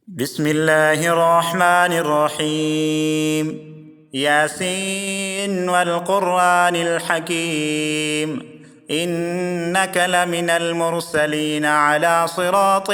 بسم الله الرحمن الرحيم. ياسين والقرآن الحكيم، إنك لمن المرسلين على صراط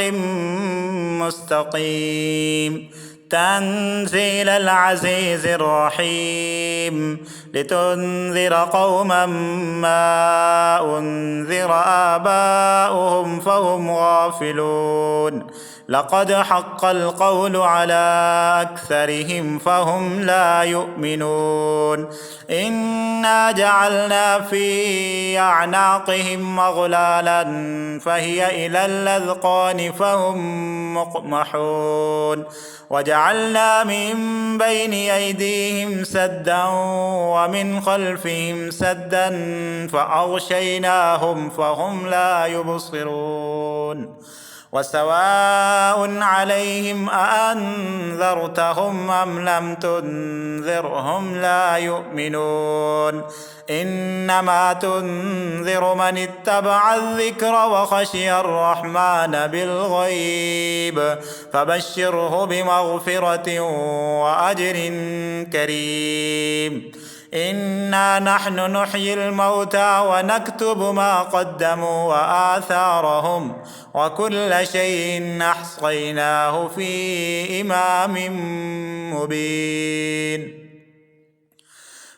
مستقيم. تنزيل العزيز الرحيم، لتنذر قوما ما أنذر آباؤهم فهم غافلون. لقد حق القول على أكثرهم فهم لا يؤمنون. إنا جعلنا في أعناقهم أغلالا فهي إلى الأذقان فهم مقمحون. وجعلنا من بين أيديهم سدا ومن خلفهم سدا فأغشيناهم فهم لا يبصرون. وسواء عليهم أأنذرتهم أم لم تنذرهم لا يؤمنون. إنما تنذر من اتبع الذكر وخشي الرحمن بالغيب، فبشره بمغفرة وأجر كريم. إنا نحن نحيي الموتى ونكتب ما قدموا وآثارهم، وكل شيء أحصيناه في إمام مبين.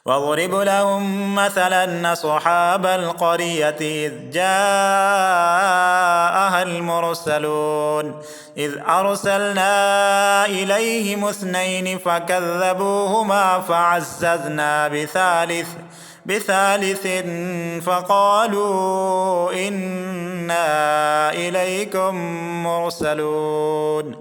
واضرب لهم مثلا أصحاب القرية إذ جاءها المرسلون، إذ أرسلنا إليهم اثنين فكذبوهما فعززنا بثالث فقالوا إنا إليكم مرسلون.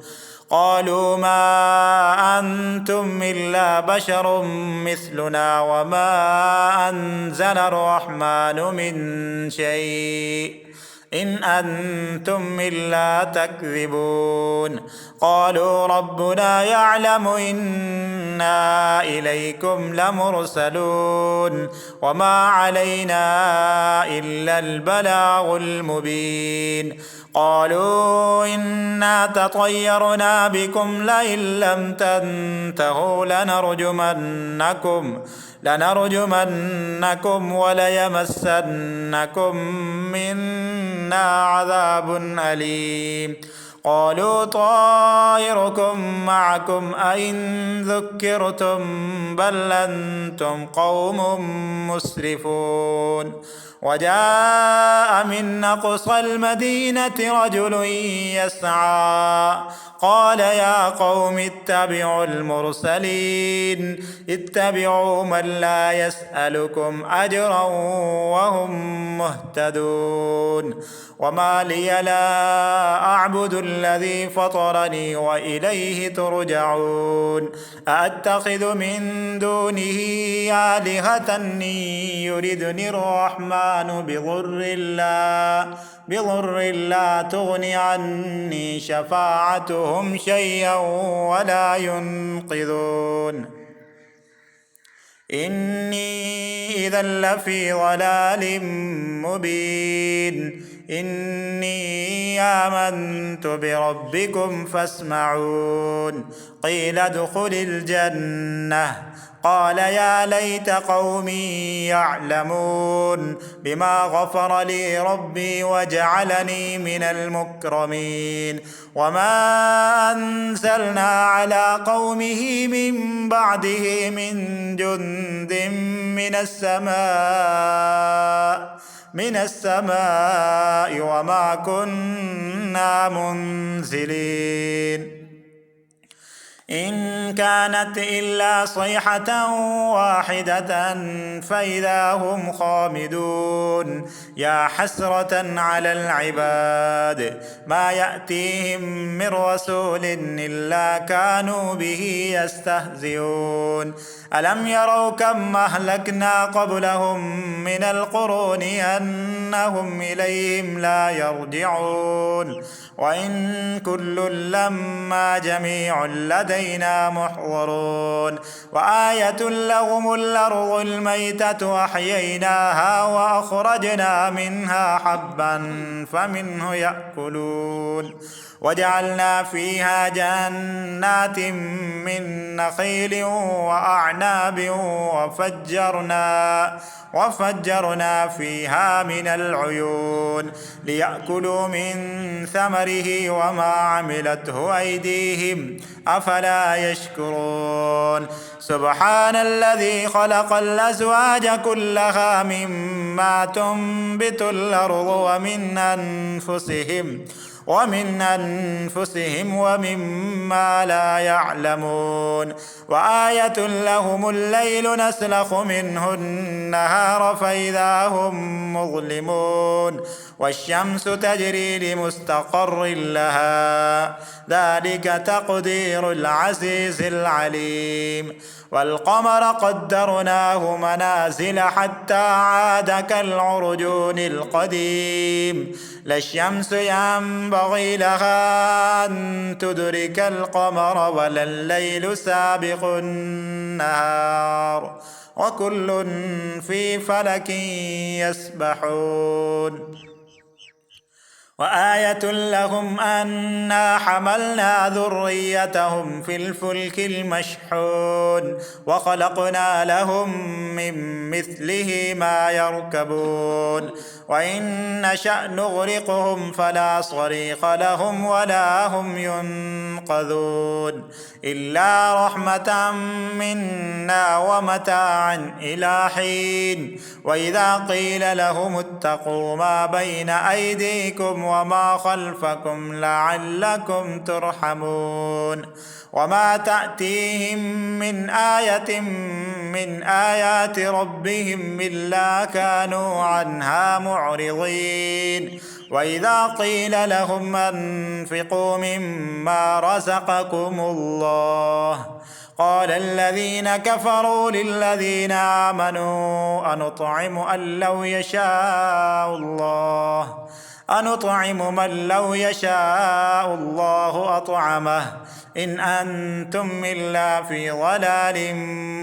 قالوا ما أنتم إلا بشر مثلنا وما أنزل الرحمن من شيء إن أنتم إلا تكذبون. قالوا ربنا يعلم إنا إليكم لمرسلون وما علينا إلا البلاغ المبين. قالوا إنا تطيرنا بكم لئن لم تنتهوا لنرجمنكم وليمسنكم منا عذاب أليم. قالوا طائركم معكم أئن ذكرتم بل أنتم قوم مسرفون. وجاء من أقصى المدينة رجل يسعى قال يا قوم اتبعوا المرسلين، اتبعوا من لا يسألكم أجرا وهم مهتدون. وما لي لا أعبد الذي فطرني وإليه ترجعون. أأتخذ من دونه آلهة يردني الرحمن بضر لا تغن عني شفاعتهم شيئا ولا ينقذون. إني إذا لفي ضلال مبين. إني آمنت بربكم فاسمعون. قيل ادخل الجنة قال يا ليت قومي يعلمون بما غفر لي ربي وجعلني من المكرمين. وما أنزلنا على قومه من بعده من جند من السماء وما كنا منزلين. إن كانت إلا صيحة واحدة فإذا هم خامدون. يا حسرة على العباد ما يأتيهم من رسول إلا كانوا به يستهزئون. ألم يروا كم أهلكنا قبلهم من القرون أنهم إليهم لا يرجعون. وإن كل لما جميع لدينا محضرون. وآية لهم الأرض الميتة أحييناها وأخرجنا منها حبا فمنه يأكلون وجعلنا فيها جنات من نخيل وأعناب وفجرنا فيها من العيون ليأكلوا من ثمره وما عملته أيديهم أفلا يشكرون سبحان الذي خلق الأزواج كلها مما تنبت الأرض ومن أنفسهم ومما لا يعلمون وآية لهم الليل نسلخ منه النهار فإذا هم مظلمون والشمس تجري لمستقر لها ذلك تقدير العزيز العليم والقمر قدرناه منازل حتى عاد كالعرجون القديم لا الشمس ينبغي لها أن تدرك القمر ولا الليل سابق النهار وكل في فلك يسبحون وآية لهم أنا حملنا ذريتهم في الفلك المشحون وخلقنا لهم من مثله ما يركبون وإن نشأ نغرقهم فلا صريخ لهم ولا هم ينقذون إلا رحمة منا ومتاعا إلى حين وإذا قيل لهم اتقوا ما بين أيديكم وما خلفكم لعلكم ترحمون وما تأتيهم من آية من آيات ربهم إلا كانوا عنها معرضين وإذا قيل لهم أنفقوا مما رزقكم الله قال الذين كفروا للذين آمنوا أنطعم من لو يشاء الله أطعمه إن أنتم إلا في ضلال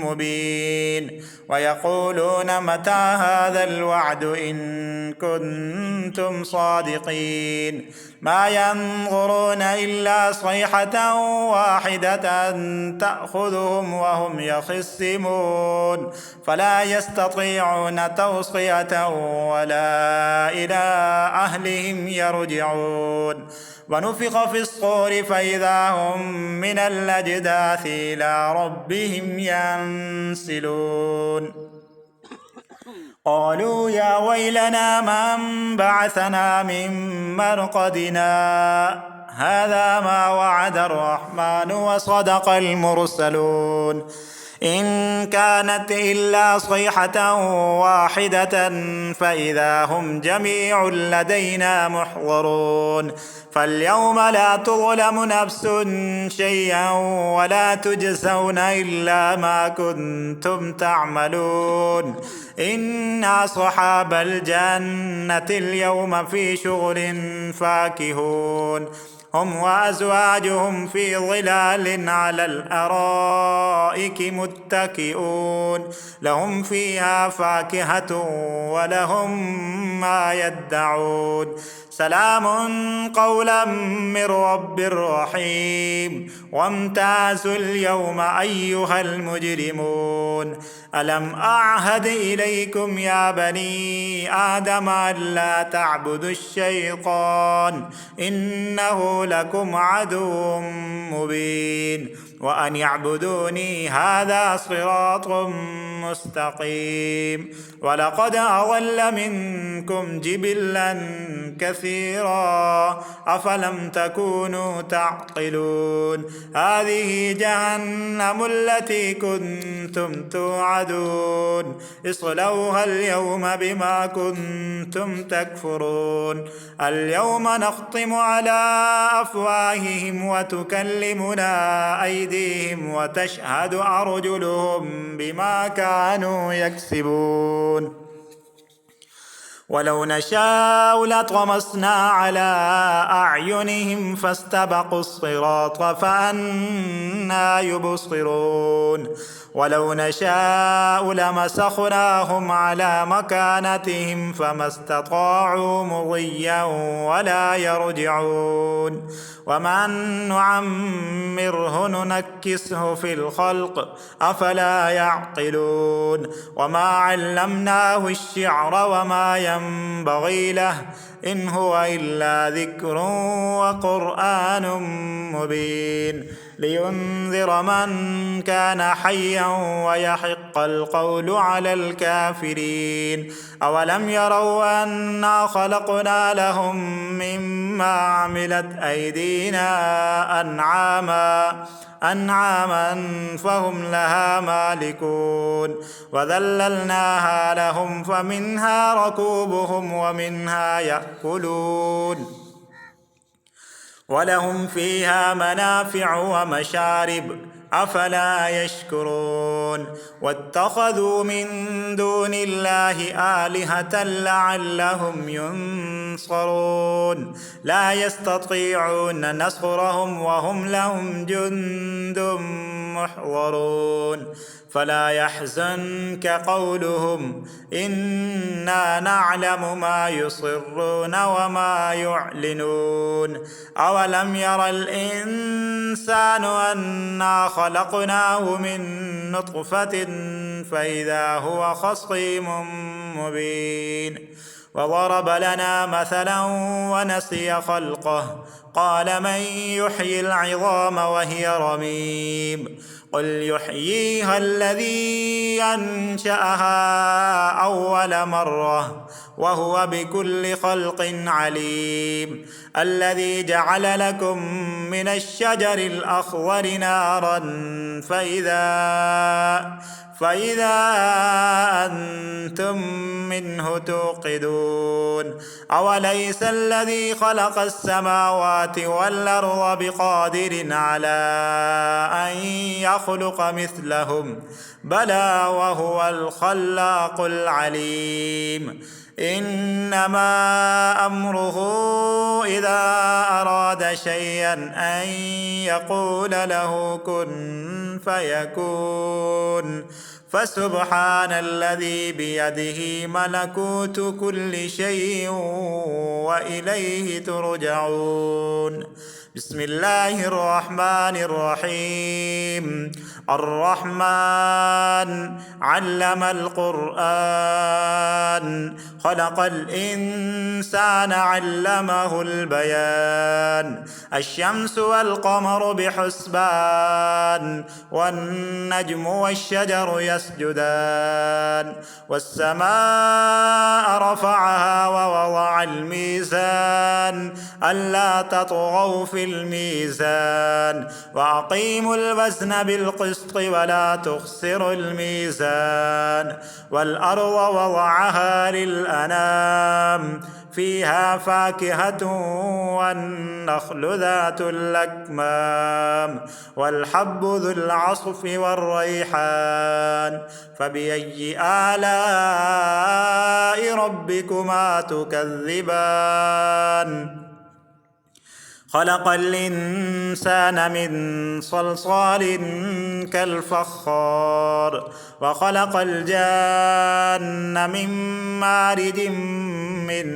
مبين ويقولون متى هذا الوعد إن كنتم صادقين ما ينظرون إلا صيحة واحدة تأخذهم وهم يخصمون فلا يستطيعون توصية ولا إلى أهلهم يرجعون ونفخ في الصور فإذا هم من الأجداث إلى ربهم ينسلون قالوا يا ويلنا من بعثنا من مرقدنا هذا ما وعد الرحمن وصدق المرسلون إن كانت إلا صيحة واحدة فإذا هم جميع لدينا محضرون فاليوم لا تظلم نفس شيئا ولا تجزون إلا ما كنتم تعملون إن أصحاب الجنة اليوم في شغل فاكهون هم وأزواجهم في ظلال على الأرائك متكئون لهم فيها فاكهة ولهم ما يدعون سلام قولا من رب رحيم وامتازوا اليوم أيها المجرمون ألم أعهد إليكم يا بني آدم ألا تعبدوا الشيطان إنه لكم عدو مبين وأن يعبدوني هذا صراط مستقيم ولقد أضل منكم جبلا كثيرا أفلم تكونوا تعقلون هذه جهنم التي كنتم توعدون اصلوها اليوم بما كنتم تكفرون اليوم نختم على أفواههم وتكلمنا أيديهم وتشهد أرجلهم بما كانوا يكسبون ولو نشاء لطمسنا على أعينهم فاستبقوا الصراط فأنى يبصرون ولو نشاء لمسخناهم على مكانتهم فما استطاعوا مضيا ولا يرجعون ومن نعمره ننكسه في الخلق أفلا يعقلون وما علمناه الشعر وما ينبغي له إن هو إلا ذكر وقرآن مبين لينذر من كان حيا ويحق القول على الكافرين أولم يروا أنا خلقنا لهم مما عملت أيدينا أنعاما فهم لها مالكون وذللناها لهم فمنها ركوبهم ومنها يأكلون ولهم فيها منافع ومشارب أفلا يشكرون واتخذوا من دون الله آلهة لعلهم ينصرون لا يستطيعون نصرهم وهم لهم جند محضرون فلا يحزنك قولهم إنا نعلم ما يصرون وما يعلنون أولم ير الإنسان أنا خلقناه من نطفة فإذا هو خصيم مبين وضرب لنا مثلا ونسي خلقه قال من يحيي العظام وهي رميم قل يحييها الذي أنشأها أول مرة وهو بكل خلق عليم الذي جعل لكم من الشجر الأخضر نارا فإذا أنتم منه توقدون أوليس الذي خلق السماوات والأرض بقادر على أن يخلق مثلهم بلى وهو الخلاق العليم إنما أمره إذا أراد شيئا أن يقول له كن فيكون فسبحان الذي بيده ملكوت كل شيء وإليه ترجعون بسم الله الرحمن الرحيم الرحمن علم القرآن خلق الإنسان علمه البيان الشمس والقمر بحسبان والنجم والشجر يسجدان والسماء رفعها ووضع الميزان ألا تطغوا في الميزان وأقيموا الوزن بالقسط ولا تخسروا الميزان والأرض وضعها للأنام فيها فاكهة والنخل ذات الأكمام والحب ذو العصف والريحان فبأي آلاء ربكما تكذبان خلق الإنسان من صلصال كالفخار وخلق الجان من مارد من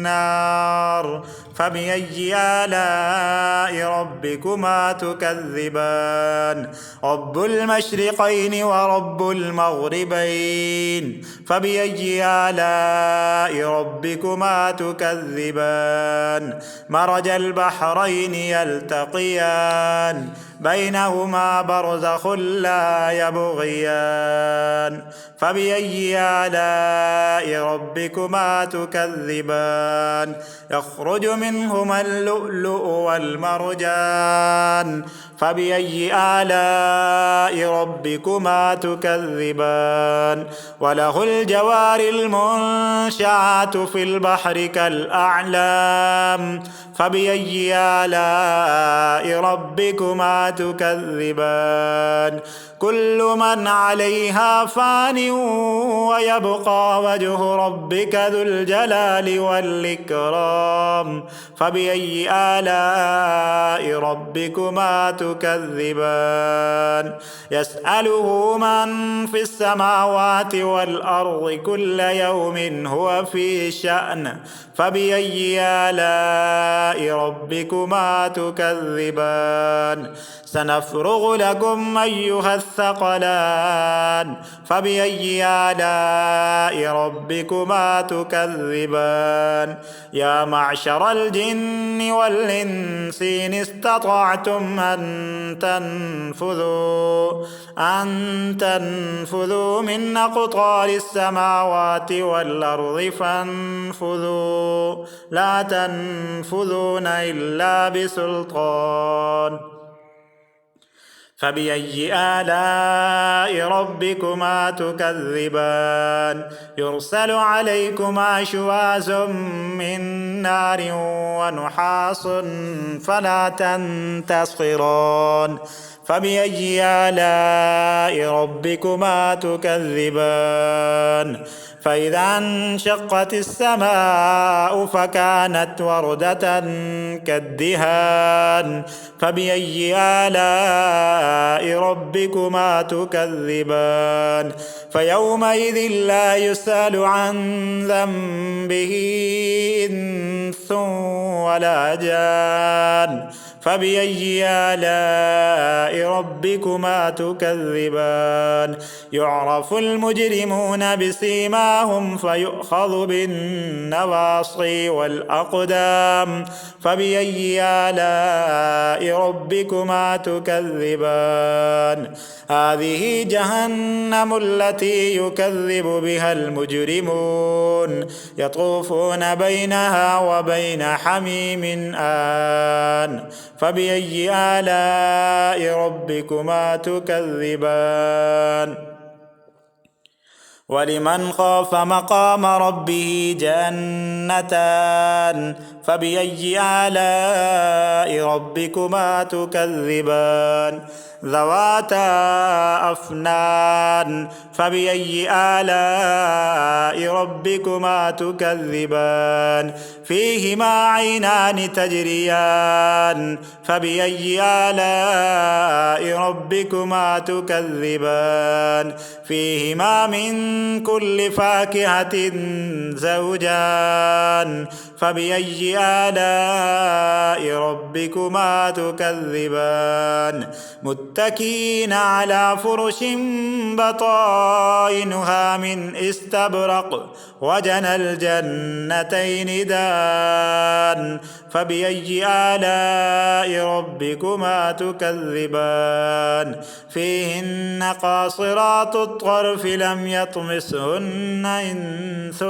نار فبأي آلاء ربكما تكذبان رب المشرقين ورب المغربين فبأي آلاء ربكما تكذبان مرج البحرين يلتقيان بينهما برزخ لا يبغيان فبأي آلاء ربكما تكذبان يخرج منهما اللؤلؤ والمرجان فبأي آلاء ربكما تكذبان وله الجوار المنشآت في البحر كالأعلام فبأي آلاء ربكما تكذبان كل من عليها فان ويبقى وجه ربك ذو الجلال والإكرام فبأي آلاء ربكما تكذبان يسأله من في السماوات والأرض كل يوم هو في شأن فبأي آلاء ربكما تكذبان سنفرغ لكم أيها الثقلان فبأي آلاء ربكما تكذبان يا معشر الجن والإنس إن استطعتم أن تنفذوا من أقطار السماوات والأرض فانفذوا لا تنفذون إلا بسلطان فبأي آلاء ربكما تكذبان يرسل عليكما شواظ من نار ونحاس فلا تنتصران فبأي آلاء ربكما تكذبان فإذا انشقت السماء فكانت وردة كالدهان فبأي آلاء ربكما تكذبان فيومئذ لا يسأل عن ذنبه إنس ولا جان فبأي آلاء ربكما تكذبان يعرف المجرمون بسيماهم فيؤخذ بالنواصي والأقدام فبأي آلاء ربكما تكذبان هذه جهنم التي يكذب بها المجرمون يطوفون بينها وبين حميم آن فبأي آلاء ربكما تكذبان ولمن خاف مقام ربه جنتان فبأي آلاء ربكما تكذبان ذواتا أفنان فبأي آلاء ربكما تكذبان فيهما عينان تجريان فبأي آلاء ربكما تكذبان فيهما من كل فاكهة زوجان فبأي آلاء ربكما تكذبان متكئين على فرش بطائنها من استبرق وجنى الجنتين دان فبأي آلاء ربكما تكذبان فيهن قاصرات الطرف لم يطمسهن إنس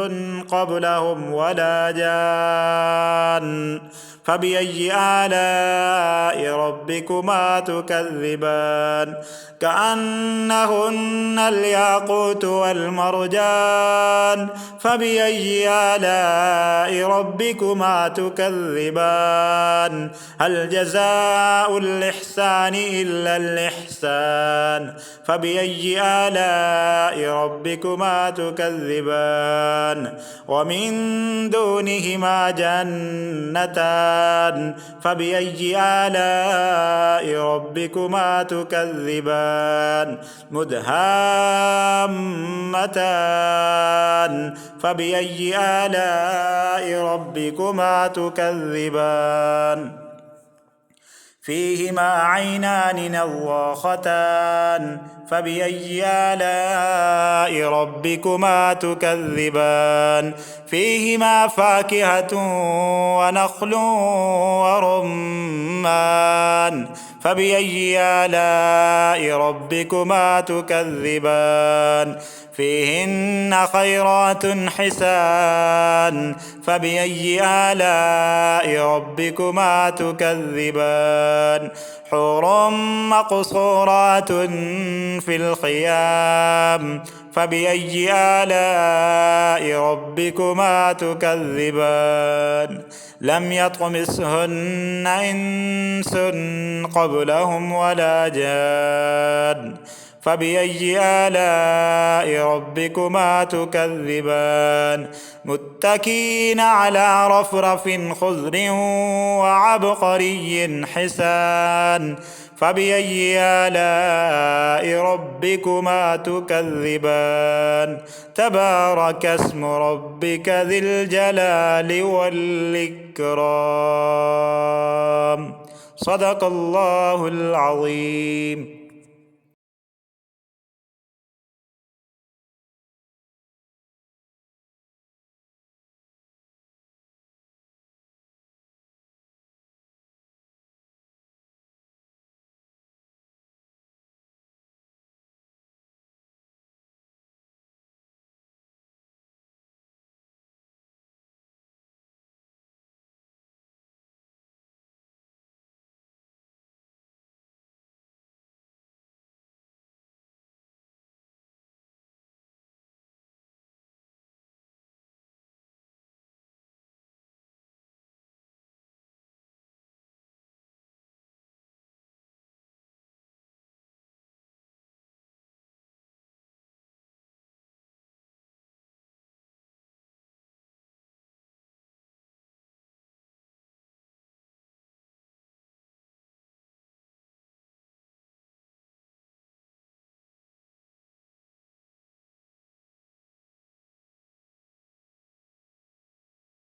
قبلهم ولا جان فبأي آلاء ربكما تكذبان كأنهن الياقوت والمرجان فبأي آلاء ربكما تكذبان هل جزاء الإحسان إلا الإحسان فبأي آلاء ربكما تكذبان ومن دونهما جنتان فبأي آلاء ربكما تكذبان مدهامتان فبأي آلاء ربكما تكذبان فيهما عينان نضاختان فبأي آلاء ربكما تكذبان فيهما فاكهة ونخل ورمان فبأي آلاء ربكما تكذبان فيهن خيرات حسان فبأي آلاء ربكما تكذبان حور مقصورات في الخيام فبأي آلاء ربكما تكذبان لم يطمثهن إنس قبلهم ولا جان فبأي آلاء ربكما تكذبان متكئين على رفرف خضر وعبقري حسان فبأي آلاء ربكما تكذبان تبارك اسم ربك ذي الجلال والإكرام صدق الله العظيم.